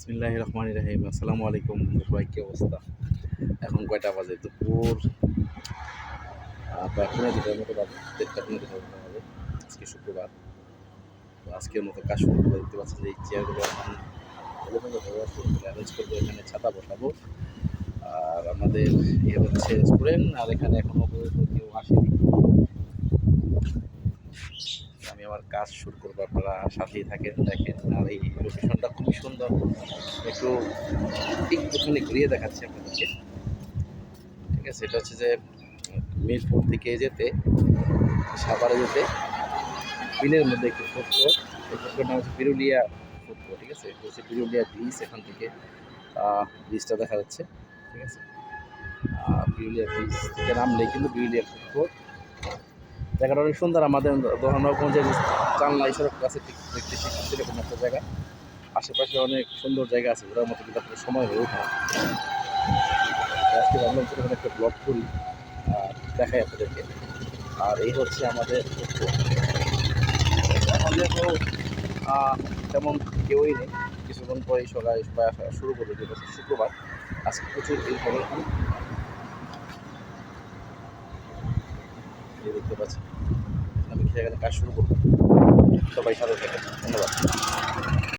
বিসমিল্লাহির রহমানির রহিম। আসসালামু আলাইকুম ভাই, কী অবস্থা? এখন কয়টা বাজে? দুপুর প্রায় ১৫-২টার মতো বাজে, ১:৩০-১:৫০ মতো বাজে। আজকে শুক্রবার। তো আজকের মতো কাজ শুরু করে দেখতে পাচ্ছেন যে এই চেয়ারগুলো এখন এলোমেলো হয়ে আছে, এগুলো অ্যারেঞ্জ করবো, এখানে ছাতা বসাবো। আর আমাদের হচ্ছে স্টুডেন্ট, আর এখানে এখনও পর্যন্ত কেউ আসেনি। আমি আমার কাজ শুরু করবো, আপনারা সাথেই থাকেন, দেখেন। আর এই লোকেশনটা খুবই সুন্দর। একটুখানি ঘুরিয়ে দেখাচ্ছি আপনাদেরকে। ঠিক আছে, এটা হচ্ছে যে মিরপুর থেকে যেতে, সাভারে যেতে বিলের মধ্যে একটি ফুড কোর্ট। এই ফুড কোর্ট নাম হচ্ছে বিরুলিয়া ফুড কোর্ট। ঠিক আছে, এটা হচ্ছে বিরুলিয়া ব্রিজ। এখান থেকে ব্রিজটা দেখা যাচ্ছে। ঠিক আছে, বিরুলিয়া ব্রিজ থেকে নামলেই কিন্তু বিরুলিয়া ফুড কোর্ট। জায়গাটা অনেক সুন্দর। আমাদের দোহানগঞ্জের চালনা ইসড়ক কাছে ঠিক দেখতে শিখছে এরকম একটা জায়গা। আশেপাশে অনেক সুন্দর জায়গা আছে, ঘোরার মতো, কিন্তু আপনার সময় হয়ে ওঠে না। আজকে ভাবলাম সেখানে একটা ব্লগ করি, দেখাই আপনাদেরকে। আর এই হচ্ছে আমাদের তো তেমন কেউই নেই। কিছুক্ষণ পরেই সবাই আসা শুরু করবে, যেটা হচ্ছে শুক্রবার। আজকে প্রচুর ভিড় হবে। দেখতে পাচ্ছি আমি সেখানে কাজ শুরু করবো। সবাই সাথে থাকেন, ধন্যবাদ।